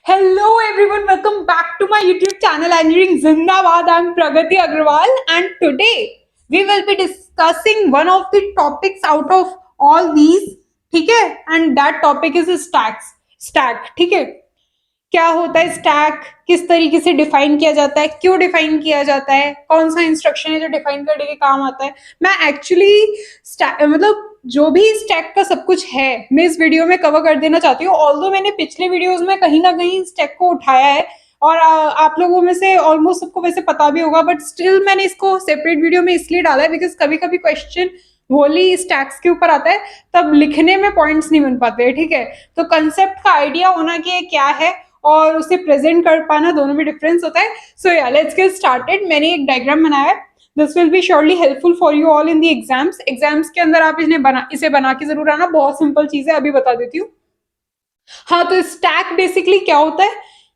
Hello everyone, welcome back to my YouTube channel Engineering Zindabad. I'm Pragati Agrawal and today we will be discussing one of the topics out of all these, ठीक है? And that topic is stacks. Stack, ठीक है? क्या होता है stack, किस तरीके से डिफाइन किया जाता है, क्यों डिफाइन किया जाता है, कौन सा इंस्ट्रक्शन है जो डिफाइन करने के काम आता है। मैं एक्चुअली मतलब जो भी स्टैक का सब कुछ है मैं इस वीडियो में कवर कर देना चाहती हूँ। ऑल्दो मैंने पिछले वीडियोस में कहीं ना कहीं स्टैक को उठाया है और आप लोगों में से ऑलमोस्ट सबको वैसे पता भी होगा, बट स्टिल मैंने इसको सेपरेट वीडियो में इसलिए डाला है बिकॉज कभी कभी क्वेश्चन होली स्टैक्स के ऊपर आता है, तब लिखने में पॉइंट्स नहीं बन पाते हैं। ठीक है, तो कंसेप्ट का आइडिया होना कि क्या है और उसे प्रेजेंट कर पाना, दोनों में डिफरेंस होता है। सो या लेट्स गेट स्टार्टेड। मैंने एक डायग्राम बनाया है, this will be surely helpful for you all in the exams के अंदर आप इसे बना के जरूर आना। बहुत सिंपल चीज है, अभी बता देती हूँ। हाँ, तो स्टैक बेसिकली क्या होता है?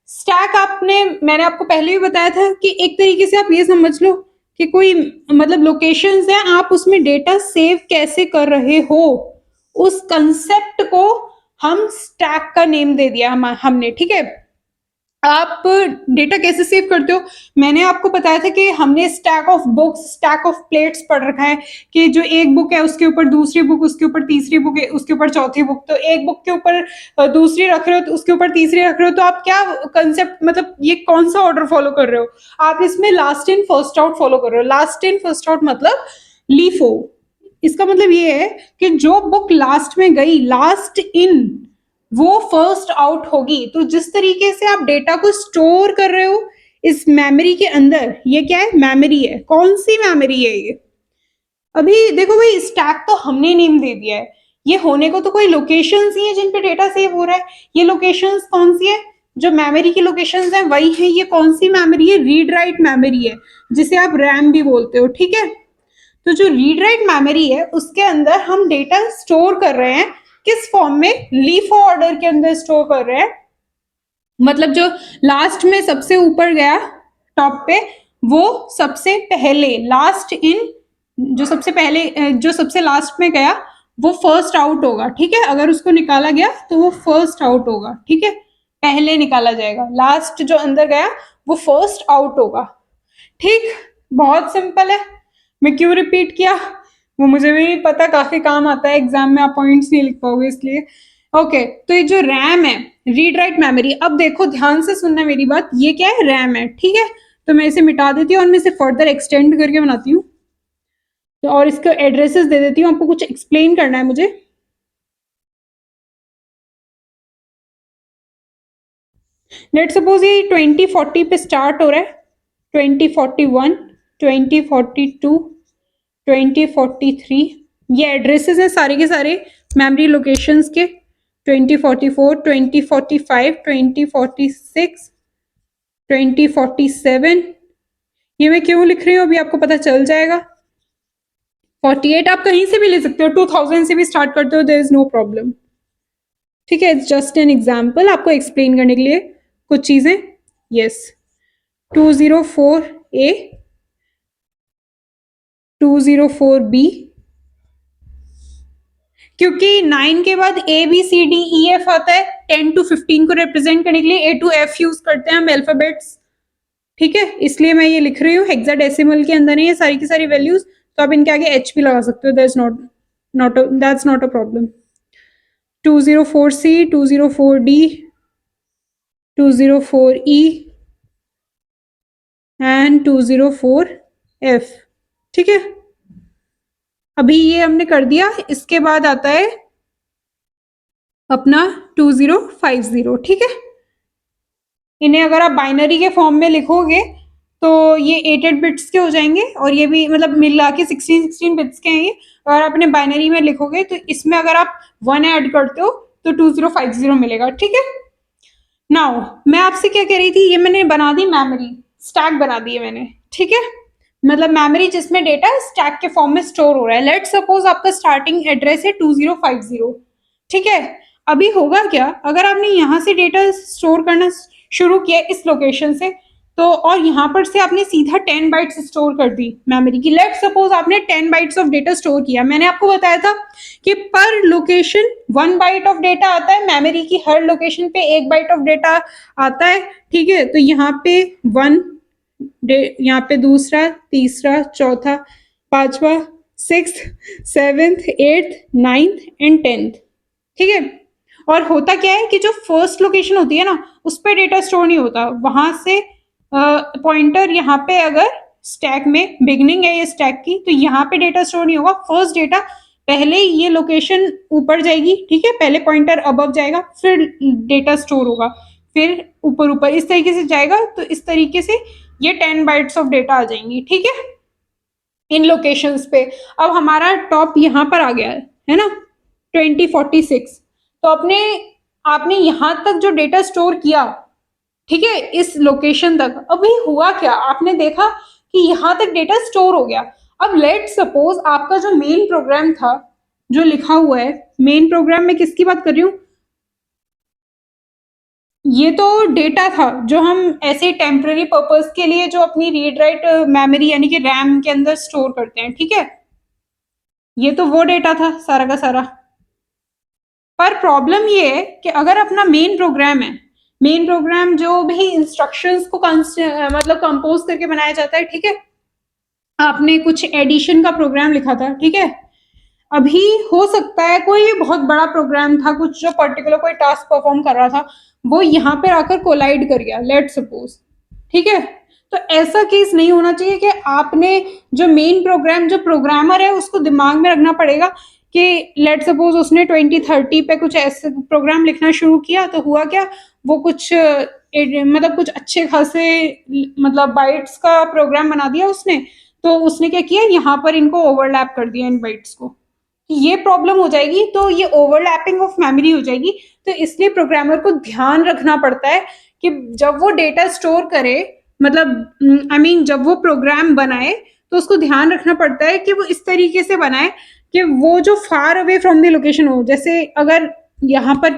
स्टैक मैंने आपको पहले भी बताया था कि एक तरीके से आप ये समझ लो कि कोई मतलब लोकेशंस है, आप उसमें डेटा सेव कैसे कर रहे हो, उस कंसेप्ट को हम स्टैक का नेम दे दिया हमने। ठीक है, आप डेटा कैसे सेव करते हो? मैंने आपको बताया था कि हमने stack of books, stack of plates पढ़ रखा है कि जो एक बुक है उसके ऊपर दूसरी बुक, उसके ऊपर तीसरी बुक है, उसके ऊपर चौथी बुक। तो एक बुक के ऊपर दूसरी रख रहे हो तो उसके ऊपर तीसरी रख रहे हो, तो आप क्या कंसेप्ट, मतलब ये कौन सा ऑर्डर फॉलो कर रहे हो? आप इसमें last in first out follow कर रहे हो। लास्ट इन फर्स्ट आउट मतलब लीफो। इसका मतलब ये है कि जो बुक लास्ट में गई, लास्ट इन, वो फर्स्ट आउट होगी। तो जिस तरीके से आप डेटा को स्टोर कर रहे हो इस मेमोरी के अंदर, ये क्या है? मेमोरी है। कौन सी मेमोरी है ये? अभी देखो भाई, स्टैक तो हमने नेम दे दिया है, ये होने को तो कोई लोकेशंस ही है जिन पे डेटा सेव हो रहा है। ये लोकेशंस कौन सी है? जो मेमोरी की लोकेशंस है वही है। ये कौन सी मेमोरी है? रीड राइट मेमोरी है, जिसे आप रैम भी बोलते हो। ठीक है, तो जो रीड राइट मेमोरी है उसके अंदर हम डेटा स्टोर कर रहे हैं। किस फॉर्म में? लीफो ऑर्डर के अंदर स्टोर कर रहे हैं। मतलब जो लास्ट में सबसे ऊपर गया टॉप पे, वो सबसे पहले, लास्ट इन, जो सबसे लास्ट में गया वो फर्स्ट आउट होगा। ठीक है, अगर उसको निकाला गया तो वो फर्स्ट आउट होगा। ठीक है, पहले निकाला जाएगा, लास्ट जो अंदर गया वो फर्स्ट आउट होगा। ठीक, बहुत सिंपल है। मैं क्यों रिपीट किया वो मुझे भी नहीं पता, काफी काम आता है एग्जाम में, आप पॉइंट्स नहीं लिख पाओगे इसलिए। ओके, तो ये जो रैम है, रीड राइट मेमोरी, अब देखो ध्यान से सुनना मेरी बात, ये क्या है? रैम है। ठीक है, तो मैं इसे मिटा देती हूँ और मैं इसे फर्दर एक्सटेंड करके बनाती हूँ। तो और इसके एड्रेसेस दे देती हूँ, आपको कुछ एक्सप्लेन करना है मुझे। लेट सपोज ये 2040 पे स्टार्ट हो रहा है, 2041, 2042, 2043, ये एड्रेसेस हैं सारे के सारे मेमोरी लोकेशंस के। 2044, 2045, 2046, 2047। ये मैं क्यों लिख रही हूँ अभी आपको पता चल जाएगा। 48 आप कहीं से भी ले सकते हो, 2000 से भी स्टार्ट करते हो, देयर इज नो प्रॉब्लम। ठीक है, इट्स जस्ट एन एग्जाम्पल आपको एक्सप्लेन करने के लिए कुछ चीजें। यस, 204A, 204B, क्योंकि 9 के बाद ABCDEF आता है, 10 to 15 को रिप्रेजेंट करने के लिए A to F यूज करते हैं हम अल्फाबेट्स। ठीक है, इसलिए मैं ये लिख रही हूँ। हेक्साडेसिमल के अंदर है ये सारी की सारी वैल्यूज, तो आप इनके आगे H भी लगा सकते हो, that's not a problem. 204C, 204D, 204E and 204F। ठीक है, अभी ये हमने कर दिया। इसके बाद आता है अपना 2050। ठीक है, इन्हें अगर आप बाइनरी के फॉर्म में लिखोगे तो ये 8 बिट्स के हो जाएंगे, और ये भी मतलब मिला के 16 बिट्स के हैं ये। अगर आप इन्हें बाइनरी में लिखोगे तो इसमें अगर आप 1 ऐड करते हो तो 2050 मिलेगा। ठीक है, नाउ मैं आपसे क्या कह रही थी, ये मैंने बना दी मेमोरी, स्टैक बना दी है मैंने। ठीक है, मतलब मेमोरी जिसमें डेटा स्टैक के फॉर्म में स्टोर हो रहा है। लेट्स सपोज आपका स्टार्टिंग एड्रेस है 2050। ठीक है, अभी होगा क्या, अगर आपने यहां से डेटा स्टोर करना शुरू किया इस लोकेशन से, तो और यहाँ पर से आपने सीधा 10 बाइट्स स्टोर कर दी मेमोरी की। लेट सपोज आपने 10 बाइट्स ऑफ डेटा स्टोर किया, मैंने आपको बताया था कि पर लोकेशन 1 बाइट ऑफ डेटा आता है, मेमोरी की हर लोकेशन पे 1 बाइट ऑफ डेटा आता है, ठीक है। तो यहाँ पे 1, यहाँ पे दूसरा, तीसरा, चौथा, पांचवा, 6th, 7th, 8th, 9th and 10th, ठीक है। और होता क्या है कि जो फर्स्ट लोकेशन होती है ना, उस पर डेटा स्टोर नहीं होता, वहां से पॉइंटर यहाँ पे अगर स्टैक में बिगनिंग है ये स्टैक की, तो यहाँ पे डेटा स्टोर नहीं होगा। फर्स्ट डेटा पहले ये लोकेशन ऊपर जाएगी, ठीक है, पहले पॉइंटर अबव जाएगा, फिर डेटा स्टोर होगा, फिर ऊपर ऊपर इस तरीके से जाएगा। तो इस तरीके से ये 10 बाइट्स ऑफ डेटा आ जाएंगी, ठीक है, इन लोकेशंस पे। अब हमारा टॉप यहाँ पर आ गया है ना, 2046। तो आपने यहाँ तक जो डेटा स्टोर किया, ठीक है, इस लोकेशन तक, अभी हुआ क्या, आपने देखा कि यहाँ तक डेटा स्टोर हो गया। अब लेट सपोज आपका जो मेन प्रोग्राम था, जो लिखा हुआ है मेन प्रोग्राम में, किसकी बात कर रही हूँ, ये तो डेटा था जो हम ऐसे टेम्पररी पर्पस के लिए जो अपनी रीड राइट मेमोरी यानी कि रैम के अंदर स्टोर करते हैं, ठीक है, ये तो वो डेटा था सारा का सारा। पर प्रॉब्लम ये है कि अगर अपना मेन प्रोग्राम है, मेन प्रोग्राम जो भी इंस्ट्रक्शंस को मतलब कंपोज करके बनाया जाता है, ठीक है, आपने कुछ एडिशन का प्रोग्राम लिखा था, ठीक है, अभी हो सकता है कोई बहुत बड़ा प्रोग्राम था, कुछ जो पर्टिकुलर कोई टास्क परफॉर्म कर रहा था, वो यहाँ पे आकर कोलाइड कर गया, लेट सपोज, ठीक है। तो ऐसा केस नहीं होना चाहिए कि आपने जो मेन प्रोग्राम, जो प्रोग्रामर है उसको दिमाग में रखना पड़ेगा कि लेट सपोज उसने 2030 पे कुछ ऐसे प्रोग्राम लिखना शुरू किया, तो हुआ क्या, वो कुछ मतलब कुछ अच्छे खासे मतलब बाइट्स का प्रोग्राम बना दिया उसने। तो उसने क्या किया, यहाँ पर इनको ओवरलैप कर दिया इन बाइट्स को, ये प्रॉब्लम हो जाएगी, तो ये ओवरलैपिंग ऑफ मेमोरी हो जाएगी। तो इसलिए प्रोग्रामर को ध्यान रखना पड़ता है कि जब वो डेटा स्टोर करे, मतलब आई मीन जब वो प्रोग्राम बनाए, तो उसको ध्यान रखना पड़ता है कि वो इस तरीके से बनाए कि वो जो far away from the location हो। जैसे अगर यहाँ पर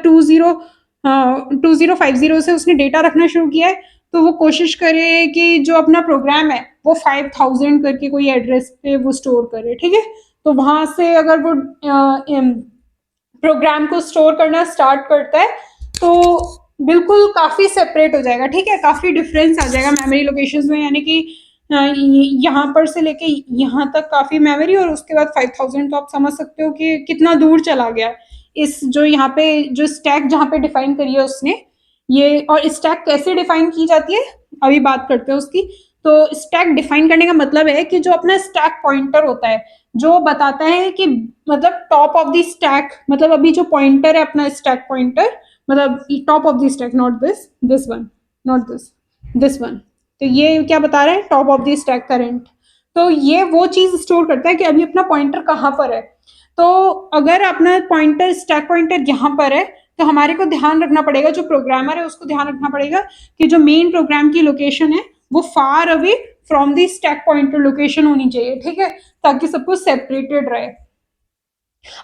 2050 से उसने डेटा रखना शुरू किया है, तो वो कोशिश करे कि जो अपना प्रोग्राम है वो 5000 करके कोई एड्रेस पे वो स्टोर करे, ठीक है। तो वहां से अगर वो प्रोग्राम को स्टोर करना स्टार्ट करता है, तो बिल्कुल काफी सेपरेट हो जाएगा, ठीक है, काफी डिफरेंस आ जाएगा मेमोरी लोकेशंस में, यानी कि यहाँ पर से लेके यहाँ तक काफी मेमोरी, और उसके बाद 5000, तो आप समझ सकते हो कि कितना दूर चला गया इस जो यहाँ पे जो स्टैक जहाँ पे डिफाइन करी है उसने ये। और स्टैक कैसे डिफाइन की जाती है अभी बात करते हैं उसकी। तो स्टैक डिफाइन करने का मतलब है कि जो अपना स्टैक पॉइंटर होता है, जो बताता है कि मतलब टॉप ऑफ द स्टैक, मतलब अभी जो पॉइंटर है अपना स्टैक पॉइंटर, मतलब top of the stack, not this one, not this one. तो ये क्या बता रहा है, top of the stack current. तो ये वो चीज स्टोर करता है कि अभी अपना पॉइंटर कहाँ पर है। तो अगर अपना पॉइंटर स्टैक पॉइंटर यहाँ पर है, तो हमारे को ध्यान रखना पड़ेगा, जो प्रोग्रामर है उसको ध्यान रखना पड़ेगा कि जो मेन प्रोग्राम की लोकेशन है वो far away from the stack pointer location होनी चाहिए, ठीक है, ताकि सब कुछ सेपरेटेड रहे।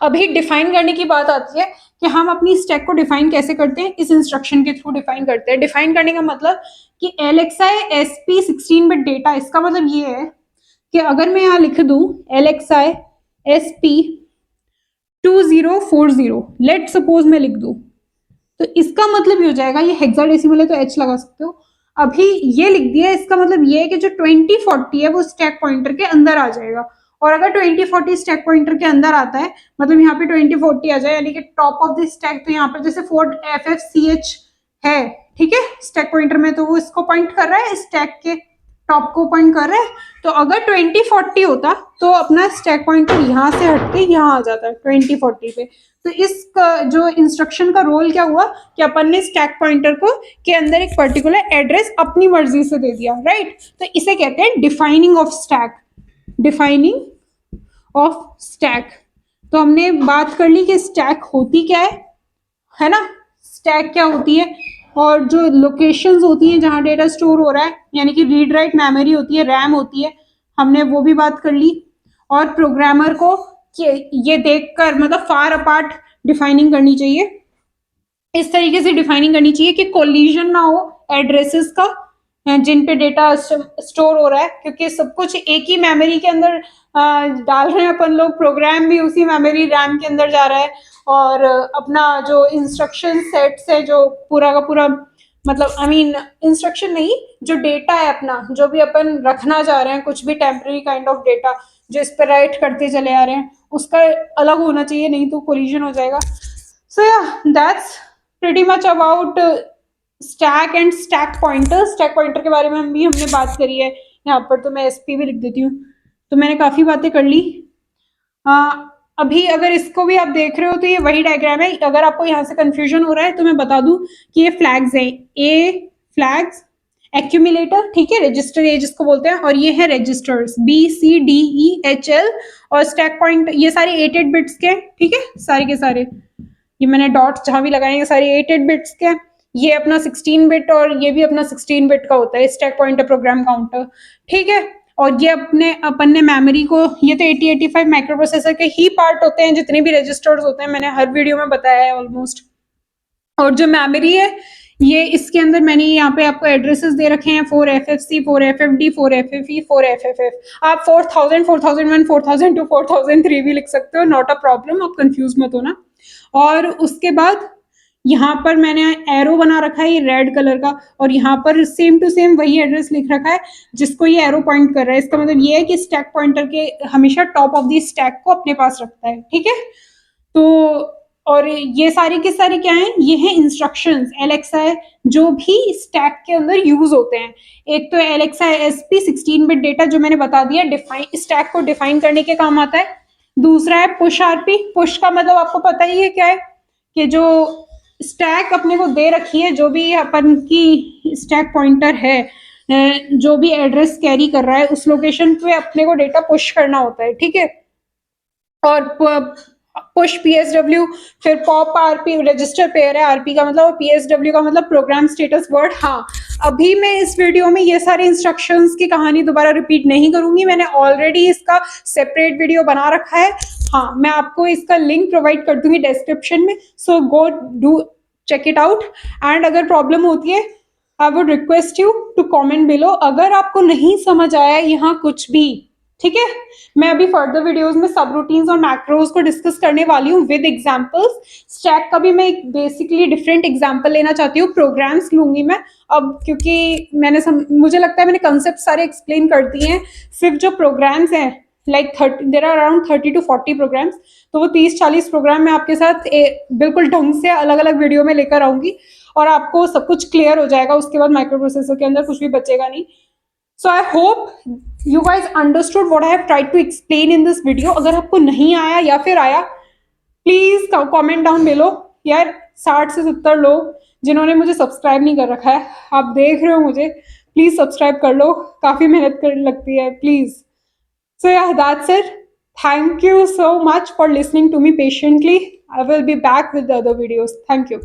अभी डिफाइन करने की बात आती है कि हम अपनी स्टैक को डिफाइन कैसे करते हैं, इस इंस्ट्रक्शन के थ्रू डिफाइन करते हैं। डिफाइन करने का मतलब कि LXI SP 16 बिट डेटा, इसका मतलब ये है कि अगर मैं यहाँ लिख दूं LXI SP 2040, लेट सपोज मैं लिख दूं, तो इसका मतलब ये हो जाएगा, ये हेक्साडेसिमल है तो H लगा सकते हो, अभी ये लिख दिया, इसका मतलब ये है कि जो 2040 है वो स्टैक पॉइंटर के अंदर आ जाएगा। और अगर 2040 स्टैक पॉइंटर के अंदर आता है, मतलब यहाँ पे 2040 आ जाए, यानी कि टॉप ऑफ द स्टैक, तो यहाँ पर जैसे 4FFCH है, ठीक है, स्टैक पॉइंटर में, तो वो इसको पॉइंट कर रहा है, स्टैक के टॉप को पॉइंट कर रहा है। तो अगर 2040 होता तो अपना स्टैक पॉइंटर यहाँ से हटके यहाँ आ जाता है 2040 पे। तो इस जो इंस्ट्रक्शन का रोल क्या हुआ कि अपन ने स्टैक पॉइंटर को के अंदर एक पर्टिकुलर एड्रेस अपनी मर्जी से दे दिया, राइट। तो इसे कहते हैं defining of stack, defining of stack. तो हमने बात कर ली कि स्टैक होती क्या है ना, स्टैक क्या होती है, और जो लोकेशंस होती हैं जहां डेटा स्टोर हो रहा है, यानी कि रीड राइट मेमोरी होती है, रैम होती है, हमने वो भी बात कर ली। और प्रोग्रामर को ये देखकर मतलब फार अपार्ट डिफाइनिंग करनी चाहिए, इस तरीके से डिफाइनिंग करनी चाहिए कि कोलिजन ना हो एड्रेसेस का, जिन पे डेटा स्टोर हो रहा है, क्योंकि सब कुछ एक ही मेमोरी के अंदर डाल रहे हैं अपन लोग, प्रोग्राम भी उसी मेमोरी रैम के अंदर जा रहा है, और अपना जो इंस्ट्रक्शन सेट्स है जो पूरा का पूरा, मतलब आई मीन इंस्ट्रक्शन नहीं, जो डेटा है अपना, जो भी अपन रखना चाह रहे हैं, कुछ भी टेम्पररी काइंड ऑफ डेटा जो इस पर राइट करते चले आ रहे हैं, उसका अलग होना चाहिए, नहीं तो कोलिजन हो जाएगा. सो या that's pretty much about stack and stack pointer के बारे में हमने बात करी है. यहाँ पर तो मैं एसपी भी लिख देती हूँ. तो मैंने काफी बातें कर ली. अभी अगर इसको भी आप देख रहे हो तो ये वही डायग्राम है. अगर आपको यहाँ से कंफ्यूजन हो रहा है तो मैं बता दूं कि ये फ्लैग्स हैं. ए फ्लैग्स, एक्यूमुलेटर, ठीक है, रजिस्टर ए जिसको बोलते हैं, और ये है रजिस्टर्स BCDEHL, और स्टैक पॉइंट ये सारे 8 बिट्स के, ठीक है, सारे के सारे. ये मैंने डॉट्स जहां भी लगाए हैं सारे 8 बिट्स के. ये अपना 16 बिट और ये भी अपना 16 बिट का होता है स्टैक पॉइंटर प्रोग्राम काउंटर, ठीक है. और ये अपन ने मेमोरी को, ये तो 8085 माइक्रो प्रोसेसर के ही पार्ट होते हैं, जितने भी रजिस्टर्स होते हैं मैंने हर वीडियो में बताया है ऑलमोस्ट. और जो मेमोरी है ये इसके अंदर मैंने यहाँ पे आपको एड्रेसेस दे रखे हैं 4FFC, 4FFD, 4FFE, 4FFF. आप 4000, 4001, 4002, 4003 भी लिख सकते हो, नॉट अ प्रॉब्लम, आप कंफ्यूज मत होना. और उसके बाद यहाँ पर मैंने एरो बना रखा है ये रेड कलर का, और यहाँ पर सेम टू सेम वही एड्रेस लिख रखा है जिसको ये एरो पॉइंट कर रहा है. इसका मतलब ये है कि स्टैक पॉइंटर के हमेशा टॉप ऑफ द स्टैक को अपने पास रखता है, ठीक है. तो और ये सारी की सारी क्या है, ये है इंस्ट्रक्शंस LXI जो भी स्टैक के अंदर यूज होते हैं. एक तो LXI SP 16 बिट डेटा जो मैंने बता दिया, डिफाइन स्टैक को डिफाइन करने के काम आता है. दूसरा है पुश RP. पुश का मतलब आपको पता ही है क्या है, कि जो स्टैक अपने को दे रखी है, जो भी अपन की स्टैक पॉइंटर है, जो भी एड्रेस कैरी कर रहा है उस लोकेशन पे अपने को डेटा पुश करना होता है, ठीक है. और पुश PSW, फिर पॉप RP, रजिस्टर पेयर है RP का मतलब, और PSW का मतलब प्रोग्राम स्टेटस वर्ड. हाँ, अभी मैं इस वीडियो में ये सारे इंस्ट्रक्शंस की कहानी दोबारा रिपीट नहीं करूंगी, मैंने ऑलरेडी इसका सेपरेट वीडियो बना रखा है. हाँ, मैं आपको इसका लिंक प्रोवाइड कर दूंगी डिस्क्रिप्शन में, so go do check it out. And अगर प्रॉब्लम होती है I would request you to comment below. अगर आपको नहीं समझ आया यहाँ कुछ भी, ठीक है, मैं अभी फर्दर वीडियोस में सब रूटीन्स और मैक्रोज को डिस्कस करने वाली हूँ विद एग्जांपल्स. स्टैक का भी मैं एक बेसिकली डिफरेंट एग्जांपल लेना चाहती हूँ, प्रोग्राम्स लूंगी मैं अब, क्योंकि मुझे लगता है मैंने कंसेप्ट सारे एक्सप्लेन कर दिए हैं. सिर्फ जो प्रोग्राम्स हैं like 30, there are around 30 to 40 programs, तो वो 30-40 प्रोग्राम मैं आपके साथ बिल्कुल ढंग से अलग अलग वीडियो में लेकर आऊंगी, और आपको सब कुछ क्लियर हो जाएगा. उसके बाद माइक्रो प्रोसेसर के अंदर कुछ भी बचेगा नहीं. So I hope you guys understood what I have tried to explain in this video. अगर आपको नहीं आया या फिर आया, प्लीज कमेंट डाउन बिलो. यार 60 से 70 लोग जिन्होंने मुझे सब्सक्राइब नहीं कर रखा है, आप देख रहे हो मुझे, प्लीज सब्सक्राइब कर लो, काफी मेहनत कर लगती है, please. So yeah, that's it. Thank you so much for listening to me patiently. I will be back with the other videos. Thank you.